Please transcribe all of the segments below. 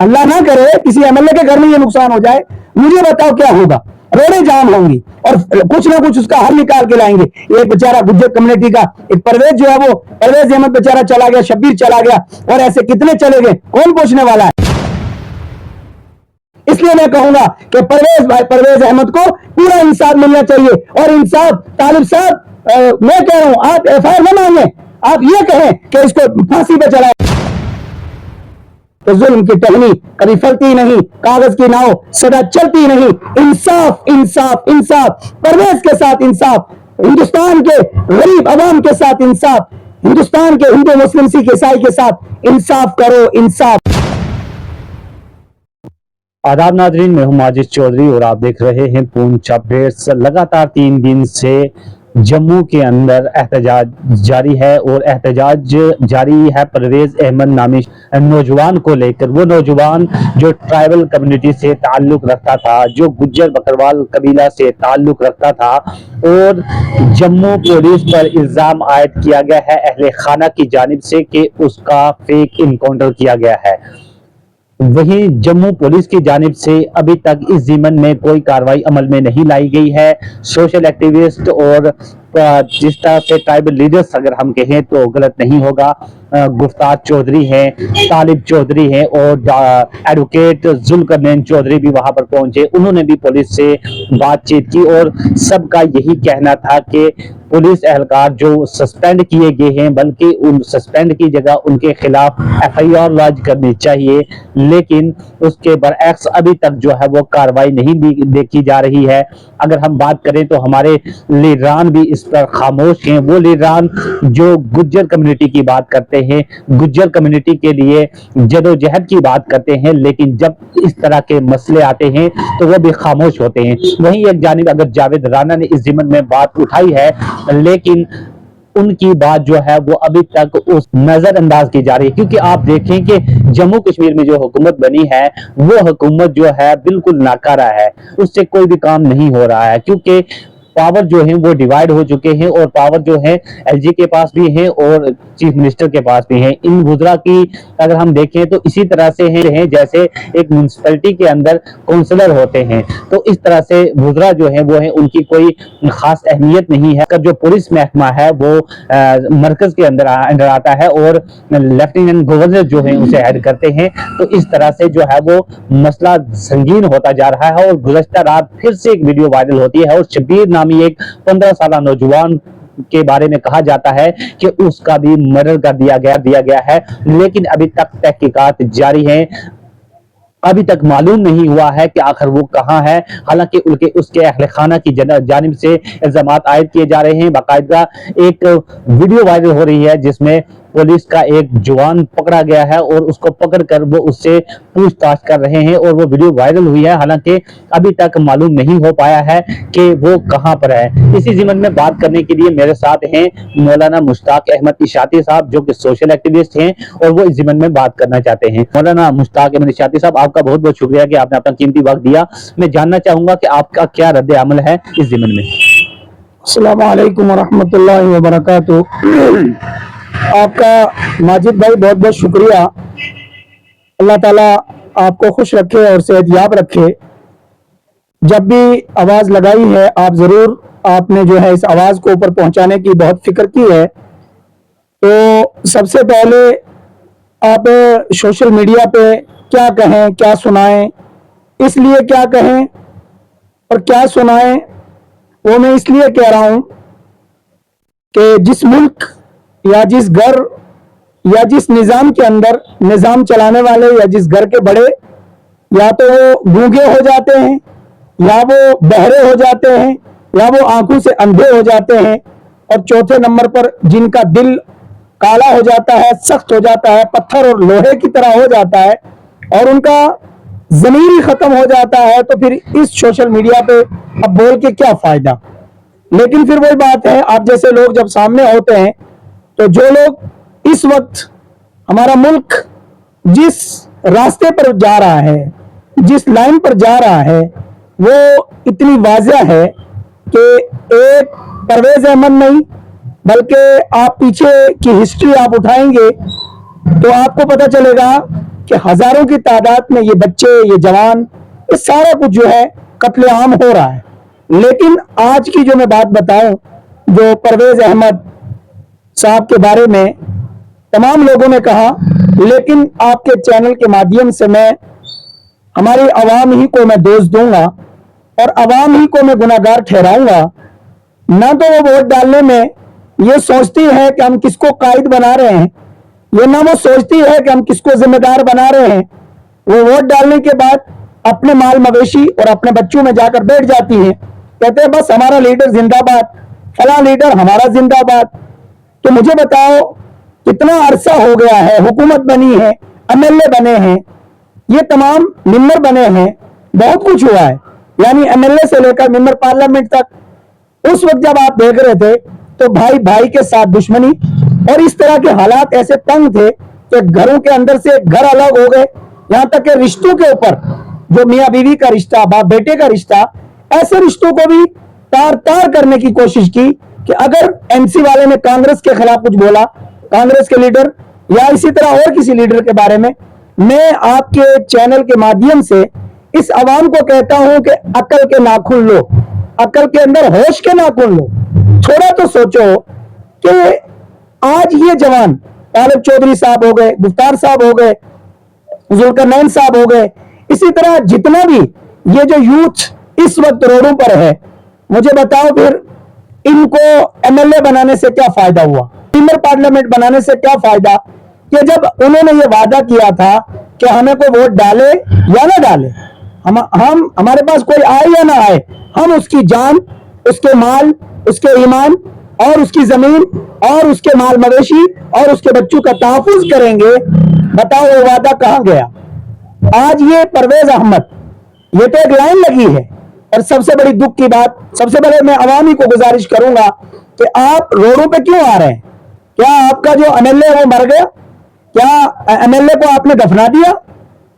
اللہ نہ کرے کسی MLA کے گھر میں یہ نقصان ہو جائے, مجھے بتاؤ کیا ہوگا؟ روڈیں جام ہوں گی اور کچھ نہ کچھ اس کا حل نکال کے لائیں گے. ایک بیچارہ گجر کمیونٹی کا ایک پرویز جو ہے وہ پرویز احمد بیچارہ چلا گیا, شبیر چلا گیا, اور ایسے کتنے چلے گئے, کون پوچھنے والا ہے؟ اس لیے میں کہوں گا کہ پرویز احمد کو پورا انصاف ملنا چاہیے. اور انصاف طالب صاحب میں کہہ رہا ہوں, آپ FIR نہ مانگیں, آپ یہ کہیں کہ اس کو پھانسی پہ چلائیں. تو ظلم کی ٹہنی کبھی پھلتی نہیں, کاغذ کی ناؤ سدا چلتی نہیں. انصاف انصاف انصاف, پرویز کے ساتھ انصاف, ہندوستان کے غریب عوام کے ساتھ انصاف, ہندوستان کے ہندو مسلم سکھ عیسائی کے ساتھ انصاف کرو, انصاف. آداب ناظرین, میں ہوں ماجد چودھری اور آپ دیکھ رہے ہیں پونچھ اپڈیٹس. لگاتار 3 دن سے جموں کے اندر احتجاج جاری ہے, اور احتجاج جاری ہے پرویز احمد نامی نوجوان کو لے کر. وہ نوجوان جو ٹرائبل کمیونٹی سے تعلق رکھتا تھا, جو گجر بکروال قبیلہ سے تعلق رکھتا تھا, اور جموں پولیس پر الزام عائد کیا گیا ہے اہل خانہ کی جانب سے کہ اس کا فیک انکاؤنٹر کیا گیا ہے. وہیں جموں پولیس کی جانب سے ابھی تک اس ضمن میں کوئی کارروائی عمل میں نہیں لائی گئی ہے. سوشل ایکٹیوسٹ اور جس طرح سے ٹرائبل لیڈرز اگر ہم کہیں تو غلط نہیں ہوگا, گفتار چودھری ہیں, طالب چودھری ہیں, اور ایڈوکیٹ ذوالقرنین چودھری بھی وہاں پر پہنچے. انہوں نے بھی پولیس سے بات چیت کی, اور سب کا یہی کہنا تھا کہ پولیس اہلکار جو سسپینڈ کیے گئے ہیں, بلکہ ان سسپینڈ کی جگہ ان کے خلاف FIR لانچ کرنی چاہیے. لیکن اس کے برعکس ابھی تک جو ہے وہ کارروائی نہیں دیکھی جا رہی ہے. اگر ہم بات کریں تو ہمارے لیڈران بھی اس پر خاموش ہیں. وہ لیڈران جو گجر کمیونٹی کی بات کرتے ہیں, گجر کمیونٹی کے لیے جدوجہد کی بات کرتے ہیں, لیکن جب اس طرح کے مسئلے آتے ہیں تو وہ بھی خاموش ہوتے ہیں. وہیں ایک جانب اگر جاوید رانا نے اس ضمن میں بات اٹھائی ہے, لیکن ان کی بات جو ہے وہ ابھی تک اس نظر انداز کی جا رہی ہے, کیونکہ آپ دیکھیں کہ جموں کشمیر میں جو حکومت بنی ہے وہ حکومت جو ہے بالکل ناکارہ ہے. اس سے کوئی بھی کام نہیں ہو رہا ہے, کیونکہ پاور جو ہیں وہ ڈیوائیڈ ہو چکے ہیں, اور پاور جو ہے LG کے پاس بھی ہے اور چیف منسٹر کے پاس بھی ہے. ان وزراء کی اگر ہم دیکھیں تو اسی طرح سے ہیں جیسے ایک میونسپلٹی کے اندر کونسلر ہوتے ہیں, تو اس طرح سے وزراء جو ہیں وہ ہیں, ان کی کوئی خاص اہمیت نہیں ہے. جو پولیس محکمہ ہے وہ مرکز کے اندر آتا ہے, اور لیفٹیننٹ گورنر جو ہیں اسے ہیڈ کرتے ہیں. تو اس طرح سے جو ہے وہ مسئلہ سنگین ہوتا جا رہا ہے. اور گزشتہ رات پھر سے ایک ویڈیو وائرل ہوتی ہے, اور شبیر نامی ایک 15 سالہ نوجوان کے بارے میں کہا جاتا ہے کہ اس کا بھی مرڈر کر دیا گیا ہے. لیکن ابھی تک تحقیقات جاری ہیں, ابھی تک معلوم نہیں ہوا ہے کہ آخر وہ کہاں ہے. حالانکہ اس کے اہل خانہ کی جانب سے الزامات عائد کیے جا رہے ہیں. باقاعدہ ایک ویڈیو وائرل ہو رہی ہے جس میں پولیس کا ایک جوان پکڑا گیا ہے, اور اس کو پکڑ کر وہ اس سے پوچھ تاچھ کر رہے ہیں, اور وہ ویڈیو وائرل ہوئی ہے. حالانکہ ابھی تک معلوم نہیں ہو پایا ہے کہ وہ کہاں پر ہے. اسی ضمن میں بات کرنے کے لیے میرے ساتھ ہیں مولانا مشتاق احمد اشاعتی صاحب, جو کہ سوشل ایکٹیوسٹ ہیں, اور وہ اس ضمن میں بات کرنا چاہتے ہیں. مولانا مشتاق احمد اشاعتی صاحب, آپ کا بہت بہت شکریہ کہ آپ نے اپنا قیمتی وقت دیا. میں جاننا چاہوں گا کہ آپ کا کیا رد عمل ہے اس ضمن میں. السلام علیکم ورحمۃ اللہ وبرکاتہ. آپ کا ماجد بھائی بہت بہت شکریہ. اللہ تعالیٰ آپ کو خوش رکھے اور صحت یاب رکھے. جب بھی آواز لگائی ہے آپ ضرور آپ نے جو ہے اس آواز کو اوپر پہنچانے کی بہت فکر کی ہے. تو سب سے پہلے آپ سوشل میڈیا پہ کیا کہیں کیا سنائیں, اس لیے کیا کہیں اور کیا سنائیں وہ میں اس لیے کہہ رہا ہوں کہ جس ملک یا جس گھر یا جس نظام کے اندر نظام چلانے والے یا جس گھر کے بڑے یا تو وہ گونگے ہو جاتے ہیں, یا وہ بہرے ہو جاتے ہیں, یا وہ آنکھوں سے اندھے ہو جاتے ہیں, اور چوتھے نمبر پر جن کا دل کالا ہو جاتا ہے, سخت ہو جاتا ہے, پتھر اور لوہے کی طرح ہو جاتا ہے, اور ان کا ضمیر ہی ختم ہو جاتا ہے, تو پھر اس سوشل میڈیا پہ اب بول کے کیا فائدہ. لیکن پھر وہی بات ہے, آپ جیسے لوگ جب سامنے ہوتے ہیں تو جو لوگ اس وقت ہمارا ملک جس راستے پر جا رہا ہے, جس لائن پر جا رہا ہے, وہ اتنی واضح ہے کہ ایک پرویز احمد نہیں بلکہ آپ پیچھے کی ہسٹری آپ اٹھائیں گے تو آپ کو پتہ چلے گا کہ हजारों की तादाद में ये बच्चे, ये जवान, ये सारा कुछ जो है कत्ले आम हो रहा है। लेकिन आज की जो मैं बात बताऊं, जो परवेज अहमद साहब के बारे में तमाम लोगों ने कहा, लेकिन आपके चैनल के माध्यम से मैं हमारी आवाम ही को मैं दोष दूंगा और आवाम ही को मैं गुनाहगार ठहराऊंगा। ना तो वो वोट डालने में ये सोचती है कि हम किसको कायद बना रहे हैं, ये ना वो सोचती है कि हम किसको जिम्मेदार बना रहे हैं। वो वोट डालने के बाद अपने माल मवेशी और अपने बच्चों में जाकर बैठ जाती है, कहते हैं बस हमारा लीडर जिंदाबाद, फला लीडर हमारा जिंदाबाद। तो मुझे बताओ, कितना अरसा हो गया है, हुकूमत बनी है, एमएलए बने हैं, ये तमाम मेंबर बने हैं, बहुत कुछ हुआ है, यानी एमएलए से लेकर मेंबर पार्लियामेंट तक। उस वक्त जब आप देख रहे थे तो भाई भाई के साथ दुश्मनी और इस तरह के हालात ऐसे तंग थे कि घरों के अंदर से घर अलग हो गए, यहां तक के रिश्तों के ऊपर, जो मियां बीवी का रिश्ता, बाप बेटे का रिश्ता, ऐसे रिश्तों को भी तार तार करने की कोशिश की कि अगर एमसी वाले ने कांग्रेस के खिलाफ कुछ बोला, कांग्रेस के लीडर या इसी तरह और किसी लीडर के बारे में, मैं आपके चैनल के माध्यम से इस आवाम को कहता हूं कि अकल के नाखून लो, अकल के अंदर होश के नाखून लो। थोड़ा तो सोचो कि आज ये जवान तालिब चौधरी साहब हो गए, गुफ्तार साहब हो गए, जुल्करनैन साहब हो गए, इसी तरह जितना भी ये जो यूथ इस वक्त रोडों पर है, मुझे बताओ फिर इनको एमएलए बनाने से क्या फायदा हुआ, मेंबर पार्लियामेंट बनाने से क्या फायदा, कि जब उन्होंने ये वादा किया था कि हमें कोई वोट डाले या ना डाले, हम हमारे पास कोई आए या ना आए, हम उसकी जान, उसके माल, उसके ईमान और उसकी जमीन और उसके माल मवेशी और उसके बच्चों का तहफ्फुज करेंगे। बताओ वो वादा कहां गया। आज ये परवेज अहमद, ये तो एक लाइन लगी है। और सबसे बड़ी दुख की बात, सबसे पहले मैं अवामी को गुजारिश करूंगा कि आप रोडों पे क्यों आ रहे हैं? क्या आपका जो एमएलए वो मर गया? क्या एमएलए को आपने दफना दिया?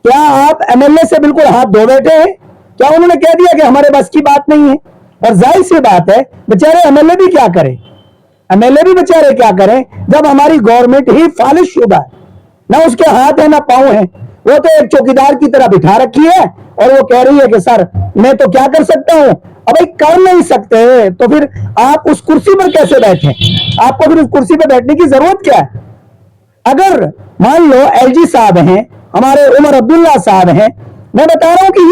क्या आप एमएलए से बिल्कुल हाथ धो बैठे हैं? क्या उन्होंने कह दिया कि हमारे बस की बात नहीं है? और जाहिर सी बात है, बेचारे एमएलए भी क्या करें, एमएलए भी बेचारे क्या करें जब हमारी गवर्नमेंट ही फालिश शुदा है, ना उसके हाथ है ना पांव है। वो तो एक चौकीदार की तरह बिठा रखी है और वो कह रही है कि सर मैं तो क्या कर सकता हूं। अब भाई कर नहीं सकते तो फिर आप उस कुर्सी पर कैसे बैठे? आपको फिर उस कुर्सी पर बैठने की जरूरत क्या है? अगर मान लो एलजी साहब हैं, हमारे उमर अब्दुल्ला साहब हैं, मैं बता रहा हूं कि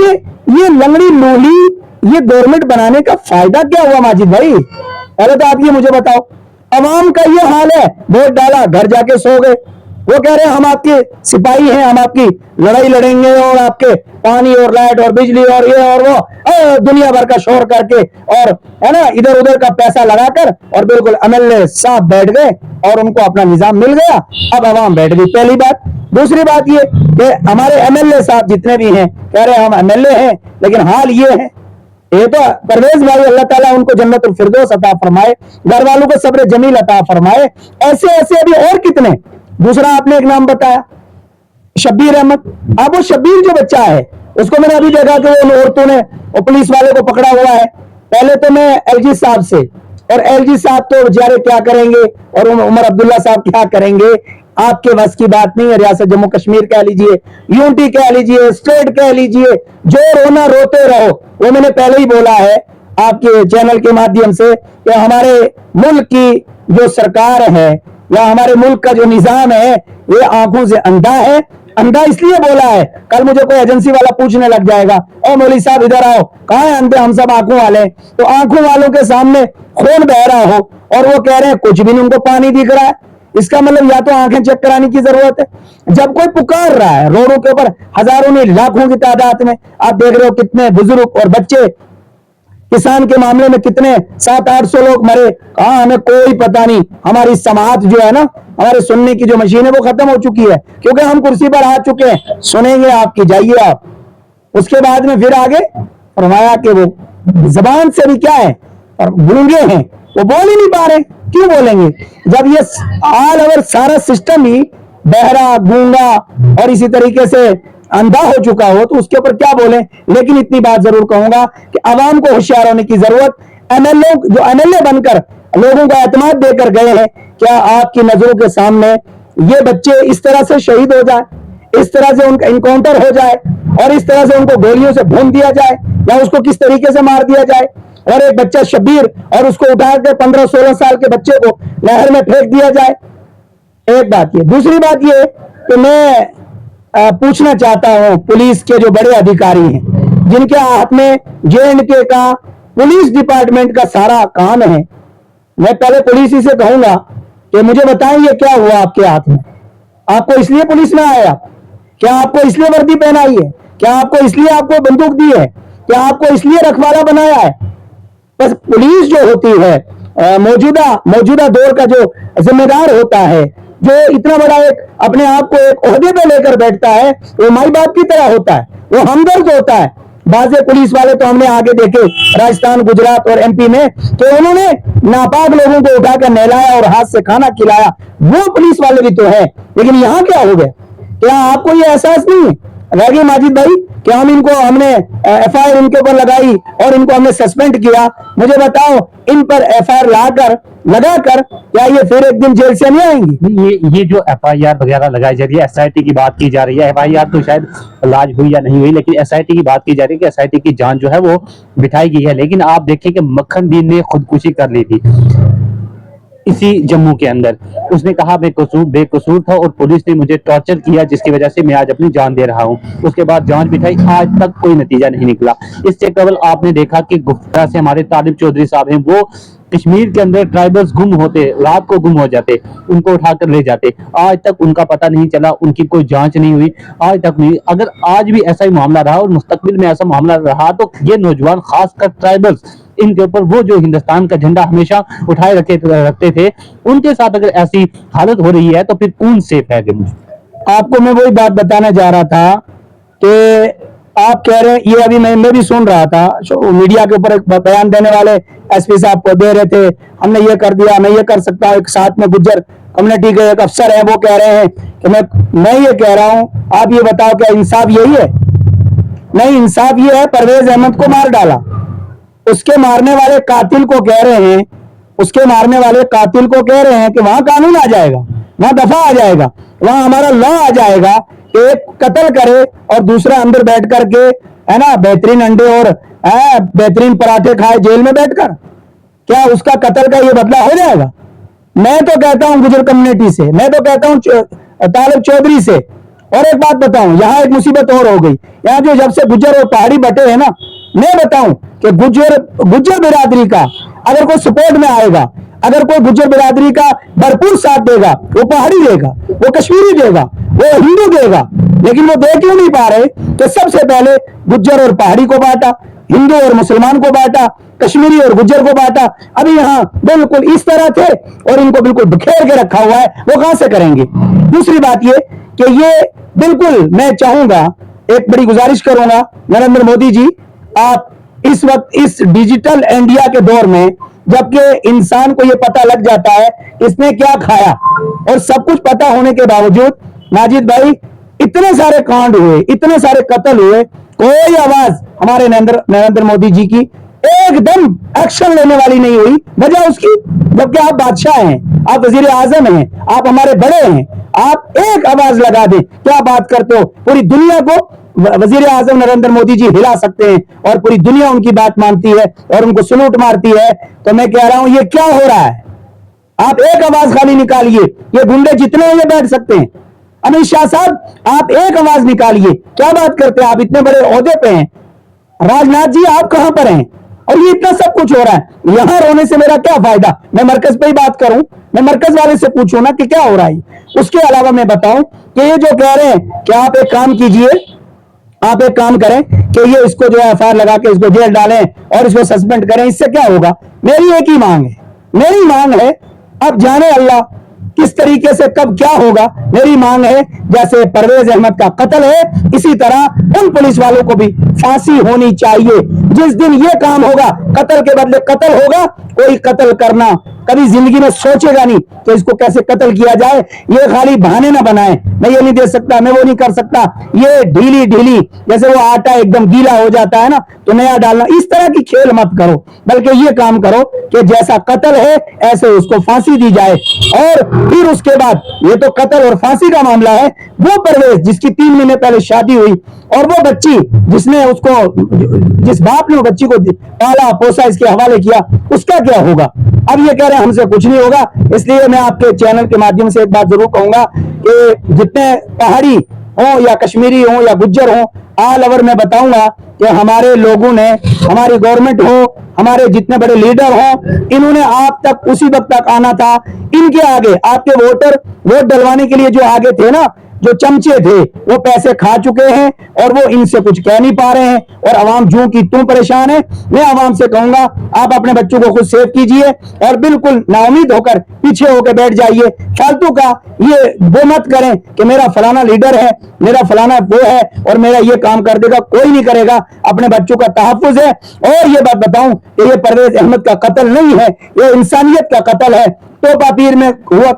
ये लंगड़ी लूली, ये गवर्नमेंट बनाने का फायदा क्या हुआ माजिद भाई? पहले तो आप ये मुझे बताओ। अवाम का ये हाल है, वोट डाला, घर जाके सो गए। वो कह रहे हैं हम आपके सिपाही हैं, हम आपकी लड़ाई लड़ेंगे और आपके पानी और लाइट और बिजली और ये और वो दुनिया भर का शोर करके और है ना इधर उधर का पैसा लगाकर, और बिल्कुल एमएलए साहब बैठ गए और उनको अपना निजाम मिल गया। अब अवाम बैठ गई, पहली बात। दूसरी बात ये कि हमारे एमएलए साहब जितने भी हैं कह रहे हैं हम एमएलए हैं, लेकिन हाल ये है, ये तो परवेज भाई अल्लाह ताला उनको जन्नतुल फिरदौस अता फरमाए, घर वालों को सब्र जमील अता फरमाए। ऐसे ऐसे अभी और कितने। दूसरा आपने एक नाम बताया, शब्बीर अहमद। अब वो शब्बीर जो बच्चा है उसको मैंने अभी देखा कि उन औरतों ने और पुलिस वाले को पकड़ा हुआ है। पहले तो मैं एलजी साहब से, और एलजी साहब तो बेचारे क्या करेंगे और उमर अब्दुल्ला साहब क्या करेंगे, आपके बस की बात नहीं है। रियासत जम्मू कश्मीर कह लीजिए, यूनिटी कह लीजिए, स्टेट कह लीजिए, जो रोना रोते रहो। वो मैंने पहले ही बोला है आपके चैनल के माध्यम से कि हमारे मुल्क की जो सरकार है या हमारे मुल्क का जो निजाम है ये आंखों से अंधा है। अंधा इसलिए बोला है, कल मुझे कोई एजेंसी वाला पूछने लग जाएगा, ओ मौलवी साहब इधर आओ, कहाँ है अंधे, हम सब आंखों वाले। तो आंखों वालों के सामने खून बह रहा हो और वो कह रहे हैं कुछ भी नहीं, उनको पानी दिख रहा है, इसका मतलब या तो आंखें चेक कराने की जरूरत है। जब कोई पुकार रहा है रोडों के ऊपर हजारों में लाखों की तादाद में, आप देख रहे हो कितने बुजुर्ग और बच्चे, किसान के मामले में कितने 700-800 लोग मरे, कहा हमें कोई पता नहीं। हमारी समाअत जो है ना, हमारे सुनने की जो मशीन है वो खत्म हो चुकी है, क्योंकि हम कुर्सी पर आ चुके हैं। सुनेंगे आपकी, जाइए आप। उसके बाद में फिर आगे फरमाया कि वो जबान से भी क्या है और गूंगे हैं, वो बोल ही नहीं पा रहे। क्यों बोलेंगे जब ये ऑल ओवर सारा सिस्टम ही बहरा, गूंगा और इसी तरीके से अंधा हो चुका हो, तो उसके ऊपर क्या बोले। लेकिन इतनी बात जरूर कहूंगा कि अवाम को होशियार होने की जरूरत। एमएलए जो एमएलए बनकर लोगों को एतमाद देकर गए हैं, क्या आपकी नजरों के सामने ये बच्चे इस तरह से शहीद हो जाए, इस तरह से उनका इनकाउंटर हो जाए और इस तरह से उनको गोलियों से भून दिया जाए या उसको किस तरीके से मार दिया जाए, और एक बच्चा शब्बीर और उसको उठा के 15-16 साल के बच्चे को नहर में फेंक दिया जाए। एक बात ये। दूसरी बात ये कि मैं पूछना चाहता हूं पुलिस के जो बड़े अधिकारी हैं, जिनके हाथ में J&K का पुलिस डिपार्टमेंट का सारा काम है, मैं पहले पुलिस ही से कहूंगा कि मुझे बताएं ये क्या हुआ आपके हाथ में? आपको इसलिए पुलिस में आया? क्या आपको इसलिए वर्दी पहनाई है? क्या आपको इसलिए आपको बंदूक दी है? क्या आपको इसलिए रखवाला बनाया है? बस पुलिस जो होती है मौजूदा दौर का जो जिम्मेदार होता है, जो इतना बड़ा एक अपने आप को एक ओहदे पे लेकर बैठता है, वो माई बाप की तरह होता है, वो हमदर्द होता है। बाज़े पुलिस वाले तो हमने आगे देखे राजस्थान, गुजरात और MP में, तो उन्होंने नापाक लोगों को उठाकर नहलाया और हाथ से खाना खिलाया, वो पुलिस वाले भी तो है। लेकिन यहाँ क्या हो गया? क्या आपको ये एहसास नहीं है रागी माजिद भाई कि हमने FIR इनके ऊपर लगाई और इनको हमने सस्पेंड किया? मुझे बताओ, इन पर FIR लगाकर क्या ये फिर एक दिन जेल से नहीं आएंगी? ये जो FIR वगैरह लगाई जा रही है, SIT की बात की जा रही है, FIR तो शायद लाज हुई या नहीं हुई, लेकिन SIT की बात की जा रही है कि SIT की जांच जो है वो बिठाई गई है। लेकिन आप देखिए कि मक्खन दीन ने खुदकुशी कर ली थी इसी जम्मू के अंदर। उसने कहा बेकसूर था और पुलिस ने मुझे टॉर्चर किया, जिसकी वजह से मैं आज अपनी जान दे रहा हूं। उसके बाद जांच बिठाई, आज तक कोई नतीजा नहीं निकला। इससे केवल आपने देखा कि गुफ्ता से हमारे तालिब चौधरी साहब हैं, वो कश्मीर के अंदर ट्राइबल्स गुम होते, रात को गुम हो जाते, उनको उठाकर ले जाते, आज तक उनका पता नहीं चला, उनकी कोई जांच नहीं हुई, आज तक नहीं। अगर आज भी ऐसा ही मामला रहा और मुस्तकबिल में ऐसा मामला रहा, तो ये नौजवान, खासकर ट्राइबल्स, इनके ऊपर वो जो हिंदुस्तान का झंडा हमेशा उठाए रखते थे, उनके साथ अगर ऐसी हालत हो रही है तो फिर कौन सेफ है? आपको मैं वही बात बताने जा रहा था कि आप कह रहे हैं, ये अभी मैं भी सुन रहा था, मीडिया के ऊपर एक बयान देने वाले SP साहब को दे रहे थे, हमने ये कर दिया, मैं ये कर सकता हूँ। एक साथ में गुज्जर कम्युनिटी के एक अफसर है, वो कह रहे हैं कि मैं ये कह रहा हूँ, आप ये बताओ क्या इंसाफ यही है? नहीं, इंसाफ ये है परवेज अहमद को मार डाला, उसके मारने वाले कातिल को कह रहे हैं, कि वहां कानून आ जाएगा, वहां दफा आ जाएगा, वहां हमारा लॉ आ जाएगा कि एक कत्ल करे और दूसरा अंदर बैठ करके, है ना, बेहतरीन अंडे और बेहतरीन पराठे खाए जेल में बैठकर। क्या उसका कत्ल का ये बदला हो जाएगा? मैं तो कहता हूं गुजर कम्युनिटी से, मैं तो कहता हूं तालिब चौधरी से। और एक बात बताऊं, यहाँ एक मुसीबत और हो गई। यहाँ जो जब से गुज्जर और पहाड़ी बटे हैं ना, मैं बताऊं कि गुज्जर बिरादरी का अगर कोई सपोर्ट में आएगा, अगर कोई गुज्जर बिरादरी का भरपूर साथ देगा, वो पहाड़ी देगा, वो कश्मीरी देगा, वो हिंदू देगा। लेकिन वो दे क्यों नहीं पा रहे? तो सबसे पहले गुज्जर और पहाड़ी को बांटा, हिंदू और मुसलमान को बांटा, कश्मीरी और गुज्जर को बांटा। अभी यहाँ बिल्कुल इस तरह थे और इनको बिल्कुल बिखेर के रखा हुआ है, वो कहां से करेंगे? दूसरी बात ये कि ये बिल्कुल, मैं चाहूंगा, एक बड़ी गुजारिश करूंगा, नरेंद्र मोदी जी, आप इस वक्त इस डिजिटल इंडिया के दौर में, जबकि इंसान को यह पता लग जाता है इसने क्या खाया, और सब कुछ पता होने के बावजूद माजिद भाई इतने सारे कांड हुए, इतने सारे कत्ल हुए, कोई आवाज हमारे नरेंद्र मोदी जी की एकदम एक्शन लेने वाली नहीं हुई। वजह उसकी, जबकि आप बादशाह हैं, आप वजीर आजम हैं, आप हमारे बड़े हैं, आप एक आवाज लगा दें, क्या बात करते हो? पूरी दुनिया को वजीर आजम नरेंद्र मोदी जी हिला सकते हैं और पूरी दुनिया उनकी बात मानती है और उनको सलूट मारती है। तो मैं कह रहा हूं, ये क्या हो रहा है? आप एक आवाज खाली निकालिए, ये गुंडे जितने हैं ये बैठ सकते हैं। अमित शाह साहब, आप एक आवाज निकालिए, क्या बात करते हैं? आप इतने बड़े ओहदे पे हैं। राजनाथ जी, आप कहां पर हैं? और ये इतना सब कुछ हो रहा है, यहां रोने से मेरा क्या फायदा? मैं मरकज पे ही बात करूं, मैं मरकज वाले से पूछूं ना कि क्या हो रहा है। उसके अलावा मैं बताऊं कि ये जो कह रहे हैं कि आप एक काम कीजिए, आप एक काम करें कि ये इसको जो है FIR लगा के इसको जेल डालें और इसको सस्पेंड करें, इससे क्या होगा? मेरी एक ही मांग है, मेरी मांग है, अब जाने अल्लाह किस तरीके से कब क्या होगा। मेरी मांग है, जैसे परवेज अहमद का कत्ल है, इसी तरह उन पुलिस वालों को भी फांसी होनी चाहिए। जिस दिन ये काम होगा, कत्ल के बदले कत्ल होगा, कोई कत्ल करना कभी जिंदगी में सोचेगा नहीं तो इसको कैसे कत्ल किया जाए। ये खाली बहाने ना बनाए, मैं ये नहीं दे सकता, मैं वो नहीं कर सकता, ये ढीली ढीली जैसे वो आटा एकदम गीला हो जाता है ना तो नया डालना, इस तरह की खेल मत करो, बल्कि ये काम करो कि जैसा कत्ल है ऐसे उसको फांसी दी जाए। और फिर उसके बाद, ये तो कत्ल और फांसी का मामला है, वो परवेज जिसकी 3 महीने पहले शादी हुई और वो बच्ची जिसने उसको, जिस बाप ने वो बच्ची को पाला पोसा इसके हवाले किया, उसका क्या होगा। अब ये कह रहे हैं हमसे कुछ नहीं होगा। इसलिए मैं आपके चैनल के माध्यम से एक बात जरूर कहूंगा कि जितने पहाड़ी हो या कश्मीरी हो या गुज्जर हो, ऑल ओवर मैं बताऊंगा कि हमारे लोगों ने, हमारी गवर्नमेंट हो, हमारे जितने बड़े लीडर हो, इन्होंने आप तक उसी वक्त तक आना था। इनके आगे आपके वोटर वोट डलवाने के लिए जो आगे थे ना, जो चमचे थे, वो पैसे खा चुके हैं और वो इनसे कुछ कह नहीं पा रहे हैं और अवाम जूं की तू परेशान है। मैं अवाम से कहूंगा आप अपने बच्चों को खुद सेव कीजिए और बिल्कुल नाउमीद होकर पीछे होकर बैठ जाइए। फालतू का ये वो मत करें कि मेरा फलाना लीडर है, मेरा फलाना वो है और मेरा ये काम कर देगा, कोई नहीं करेगा। अपने बच्चों का तहफ्फुज है। और ये बात बताऊं कि ये परवेज अहमद का कत्ल नहीं है, ये इंसानियत का कत्ल है। टोपा पीर में हुआ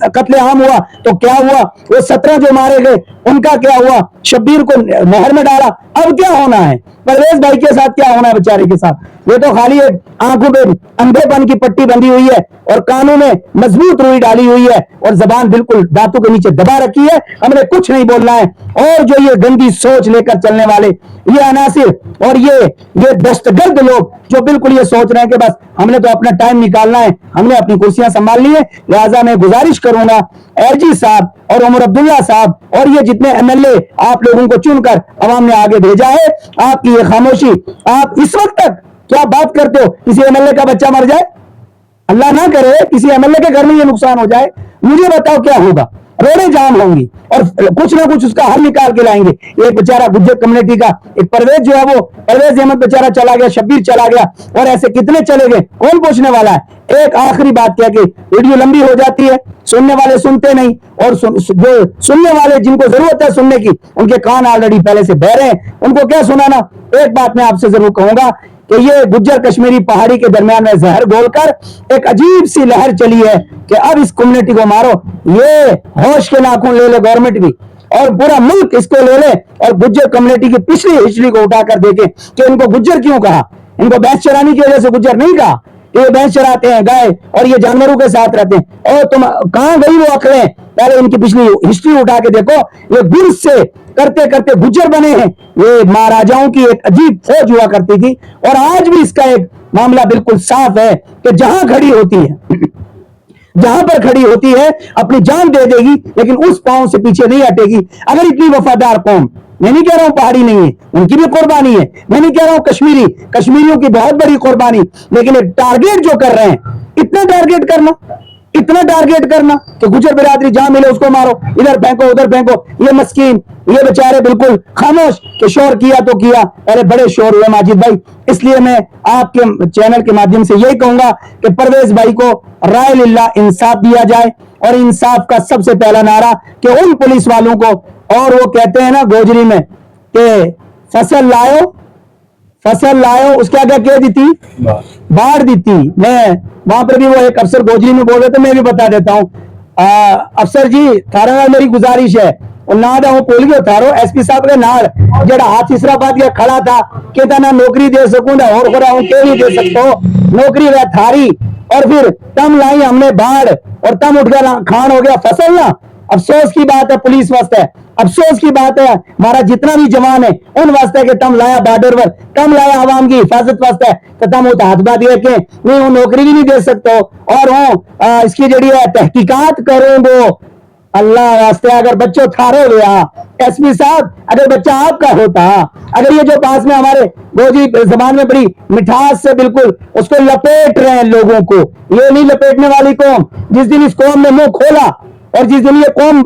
कत्ले आम हुआ तो क्या हुआ, वो 17 जो मारे गए उनका क्या हुआ, शब्बीर को नहर में डाला, अब क्या होना है परवेज भाई के साथ, क्या होना है बेचारे के साथ। ये तो खाली एक आंखों पे अंधेपन की पट्टी बंधी हुई है और कानों में मजबूत रुई डाली हुई है और जबान बिल्कुल दांतों के नीचे दबा रखी है, हमने कुछ नहीं बोलना है। और जो ये गंदी सोच लेकर चलने वाले ये अनासिर और ये दस्तगर्द लोग जो बिल्कुल ये सोच रहे हैं कि बस हमने तो अपना टाइम निकालना है, हमने अपनी कुर्सियां संभालनी है, लिहाजा मैं गुजारिश करूंगा एलजी साहब और उमर अब्दुल्ला साहब और ये जितने एमएलए आप लोगों को चुनकर अवाम ने आगे भेजा है, आपकी ये खामोशी, आप इस वक्त तक क्या बात करते हो, किसी एमएलए का बच्चा मर जाए, अल्लाह ना करे किसी एमएलए के घर में ये नुकसान हो जाए, मुझे बताओ क्या होगा। रोडें जाम होंगी और कुछ ना कुछ उसका हल निकाल के लाएंगे। एक बेचारा गुज्जर कम्युनिटी का एक परवेज जो है, वो परवेज अहमद बेचारा चला गया, शब्बीर चला गया और ऐसे कितने चले गए, कौन पूछने वाला है। एक आखिरी बात क्या कि वीडियो लंबी हो जाती है, सुनने वाले सुनते नहीं और जो सुनने वाले जिनको जरूरत है सुनने की, उनके कान ऑलरेडी पहले से बह रहे हैं, उनको क्या सुनाना। एक बात मैं आपसे जरूर कहूंगा कि ये गुज्जर कश्मीरी पहाड़ी के दरमियान में जहर घोलकर एक अजीब सी लहर चली है कि अब इस कम्युनिटी को मारो। ये होश के नाखून ले ले गवर्नमेंट भी और पूरा मुल्क इसको ले ले और गुज्जर कम्युनिटी की पिछली हिस्ट्री को उठाकर देखे कि इनको गुज्जर क्यों कहा, इनको भैंस चराने की वजह से गुज्जर नहीं कहा। ये भैंस चराते हैं, गाय, और ये जानवरों के साथ रहते हैं। और तुम कहां गई वो अकलें, पहले इनकी पिछली हिस्ट्री उठा के देखो। ये गुर से करते करते गुज्जर बने हैं। ये महाराजाओं की एक अजीब फौज हुआ करती थी और आज भी इसका एक मामला बिल्कुल साफ है कि जहां खड़ी होती है, जहां पर खड़ी होती है अपनी जान दे देगी, लेकिन उस पांव से पीछे नहीं हटेगी। अगर इतनी वफादार कौम, मैं नहीं कह रहा हूं पहाड़ी नहीं है, उनकी भी कुर्बानी है, मैं नहीं कह रहा हूं कश्मीरियों की बहुत बड़ी कुर्बानी, लेकिन एक टारगेट जो कर रहे हैं, इतना टारगेट करना कि गुजर बिरादरी जहां मिले उसको मारो, इधर फेंको उधर फेंको। ये मस्कीन, ये बेचारे बिल्कुल खामोश कि शोर किया तो किया, अरे बड़े शोर हुए माजिद भाई। इसलिए मैं आपके चैनल के माध्यम से यही कहूंगा कि परवेज भाई को राय लिल्ला इंसाफ दिया जाए और इंसाफ का सबसे पहला नारा कि उन पुलिस वालों को, और वो कहते हैं ना गोजरी में कि फसल लाओ उसके आगे क्या दी थी, बाढ़ दी थी। मैं वहां पर भी वो एक अफसर गोजरी में बोल रहे थे, मैं भी बता देता हूँ। अफसर जी थारे नाल मेरी गुजारिश है, ना तो भूल गए थारो एसपी साहब के नाल जेड़ा हाथ इस्लामाबाद के खड़ा था कहता ना नौकरी दे सकूं ना और खोरा के भी दे सकते हो, नौकरी वह थारी। और फिर तम लाई हमने बाढ़ और तम उठ गया खान हो गया फसल ना। अफसोस की बात है पुलिस वास्ते, अफसोस की बात है हमारा जितना भी जवान है उन वास्ते के तम लाया बॉर्डर पर, तम लाया आवाम की हिफाजत वास्ते, तो तम हाथ बात के नहीं वो नौकरी भी नहीं दे सकते और वो इसकी जड़ी है तहकीकात करेंगे। अल्लाह वास्ते अगर बच्चों थारो गया एसपी साहब, अगर बच्चा आपका होता, अगर ये जो पास में हमारे गोजी जबान में बड़ी मिठास से बिल्कुल उसको लपेट रहे हैं लोगों को, ये नहीं लपेटने वाली कौम। जिस दिन इस कौम ने मुंह खोला और जिस दिन ये कौम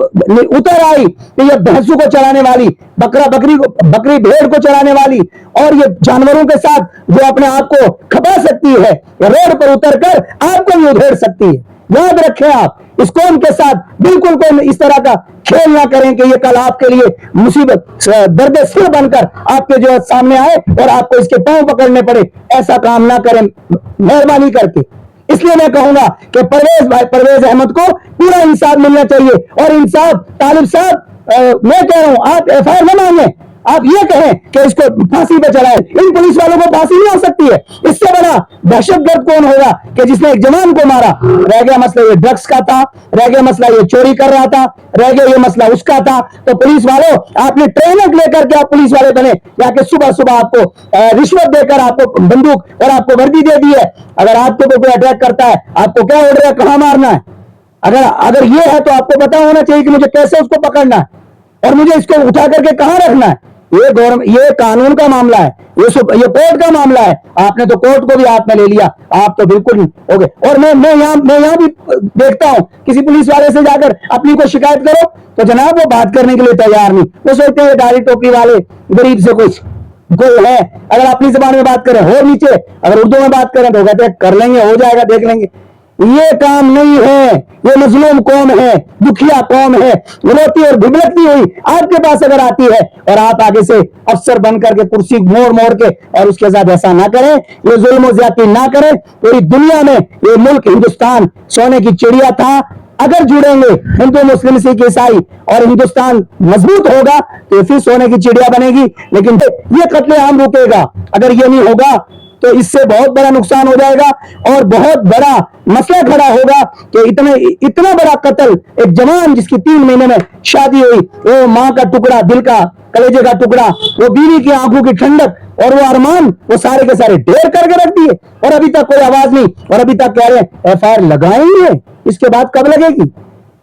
उतर आई तो ये भैंसों को चलाने वाली, बकरी भेड़ को चलाने वाली और ये जानवरों के साथ जो अपने आप को खपा सकती है, रोड पर उतर कर आपको भी उधेड़ सकती है। याद रखें आप इस कौम के साथ बिल्कुल कोई इस तरह का खेल ना करें कि ये कल आपके लिए मुसीबत दर्द सिर बनकर आपके जो सामने आए और आपको इसके पांव पकड़ने पड़े। ऐसा काम ना करें मेहरबानी करके। इसलिए मैं कहूंगा कि परवेज अहमद को पूरा इंसाफ मिलना चाहिए। और इंसाफ तालिब साहब, मैं कह रहा हूं आप एफआईआर न मांगे, आप ये कहें कि इसको फांसी पे चढ़ाएं। इन पुलिस वालों को फांसी नहीं हो सकती है। इससे बड़ा दहशतगर्द कौन होगा कि जिसने एक जवान को मारा। रह गया मसला ये ड्रग्स का था, रह गया मसला ये चोरी कर रहा था, रह गया ये मसला उसका था। तो पुलिस वालों, आपने ट्रेनिंग लेकर के आप पुलिस वाले बने या कि सुबह सुबह आपको रिश्वत देकर आपको बंदूक और आपको वर्दी दे दी है। अगर आपके ऊपर कोई अटैक करता है, आपको क्या ऑर्डर है, कहां मारना है? अगर ये है तो आपको पता होना चाहिए कि मुझे कैसे उसको पकड़ना है और मुझे इसको उठा करके कहां रखना है। ये कानून का मामला है, ये कोर्ट का मामला है। आपने तो कोर्ट को भी हाथ में ले लिया, आप तो बिल्कुल हो गए। और मैं यहाँ भी देखता हूं किसी पुलिस वाले से जाकर अपनी को शिकायत करो तो जनाब वो बात करने के लिए तैयार नहीं। वो सोचते हैं दाढ़ी टोपी वाले गरीब से कोई है। अगर अपनी जबान में बात करें हो नीचे, अगर उर्दू में बात करें तो कहते हैं कर लेंगे, हो जाएगा, देख लेंगे। ये काम नहीं है। ये मजलूम कौम है, दुखिया कौम है, रोती और भिगलती हुई आपके पास अगर आती है और आप आगे से अफसर बन करके कुर्सी मोड़ मोड़ के और उसके साथ ऐसा ना करें, ये जुल्म और ज्यादती ना करें। पूरी दुनिया में ये मुल्क हिंदुस्तान सोने की चिड़िया था। अगर जुड़ेंगे हिंदू मुस्लिम सिख ईसाई और हिंदुस्तान मजबूत होगा तो फिर सोने की चिड़िया बनेगी। लेकिन ये कत्लेआम रुकेगा। अगर ये नहीं होगा तो इससे बहुत बड़ा नुकसान हो जाएगा और बहुत बड़ा मसला खड़ा होगा कि इतना बड़ा कत्ल। एक जवान जिसकी 3 महीने में शादी हुई, वो माँ का टुकड़ा, दिल का कलेजे का टुकड़ा, वो बीवी की आंखों की ठंडक और वो अरमान, वो सारे के सारे ढेर करके रख दिए और अभी तक कोई आवाज नहीं। और अभी तक कह रहे हैं एफआईआर लगाएंगे, इसके बाद कब लगेगी?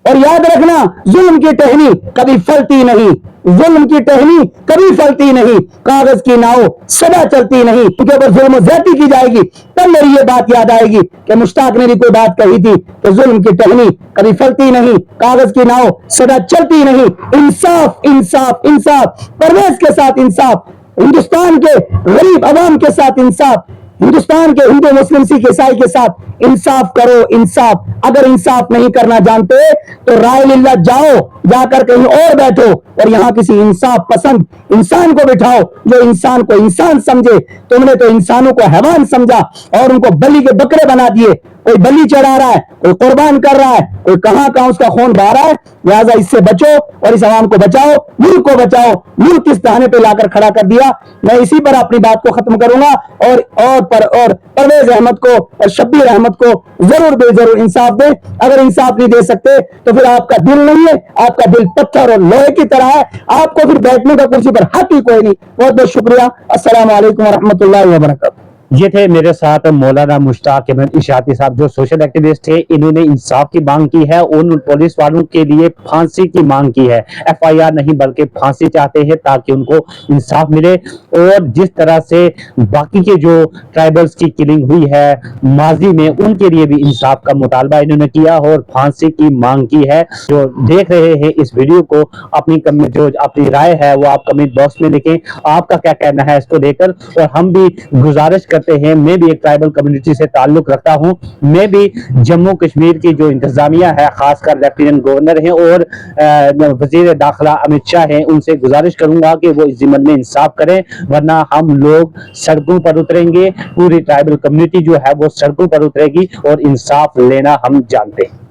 और याद रखना, जुल्म की टहनी कभी फलती नहीं, जुल्म की टहनी कभी फलती नहीं, कागज की नाव सदा चलती नहीं। उनके ऊपर जुल्म ज्यादती की जाएगी तब मेरी ये बात याद आएगी कि मुश्ताक ने भी कोई बात कही थी कि जुल्म की टहनी कभी फलती नहीं, कागज की नाव सदा चलती नहीं। इंसाफ, इंसाफ, इंसाफ, परवेज के साथ इंसाफ, हिंदुस्तान के गरीब अवाम के साथ इंसाफ, हिंदुस्तान के हिंदू मुस्लिम सिख ईसाई के साथ इंसाफ करो, इंसाफ। अगर इंसाफ नहीं करना जानते तो राय लिल्ला जाओ, जाकर कहीं और बैठो और यहाँ किसी इंसाफ पसंद इंसान को बिठाओ जो इंसान को इंसान समझे। तुमने तो इंसानों को हैवान समझा और उनको बलि के बकरे बना दिए। कोई बलि चढ़ा रहा है, कोई कुर्बान कर रहा है, कोई कहां उसका खून बहा रहा है। लिहाजा इससे बचो और इस आवाम को बचाओ, मुल्क को बचाओ। मुल्क किस दहाने पे लाकर खड़ा कर दिया। मैं इसी पर अपनी बात को खत्म करूंगा और परवेज अहमद को और शब्बीर अहमद को जरूर इंसाफ दे। अगर इंसाफ नहीं दे सकते तो फिर आपका दिल नहीं है, आपका दिल पत्थर और लोहे की तरह है। आपको फिर बैठने का कुर्सी पर हक ही कोई नहीं। बहुत बहुत शुक्रिया। अस्सलाम वालेकुम रहमतुल्लाहि व बरकातहू। ये थे मेरे साथ मौलाना मुश्ताक अहमद इशाती साहब, जो सोशल एक्टिविस्ट थे। इन्होंने इंसाफ की मांग की है, उन पुलिस वालों के लिए फांसी की मांग की है। एफआईआर नहीं बल्कि फांसी चाहते हैं ताकि उनको इंसाफ मिले। और जिस तरह से बाकी के जो ट्राइबल्स की किलिंग हुई है माजी में, उनके लिए भी इंसाफ का मुतालबा इन्होंने किया और फांसी की मांग की है। जो देख रहे हैं इस वीडियो को, अपनी राय है वो आप कमेंट बॉक्स में लिखें। आपका क्या कहना है इसको लेकर। और हम भी गुजारिश करते हैं, मैं भी एक ट्राइबल कम्युनिटी से ताल्लुक रखता हूं, मैं भी जम्मू कश्मीर की जो इंतजामिया है, खासकर लेफ्टिनेंट गवर्नर हैं और वजीर दाखिला अमित शाह हैं, उनसे गुजारिश करूंगा कि वो इस जिम्मन में इंसाफ करें, वरना हम लोग सड़कों पर उतरेंगे। पूरी ट्राइबल कम्युनिटी जो है वो सड़कों पर उतरेगी और इंसाफ लेना हम जानते हैं।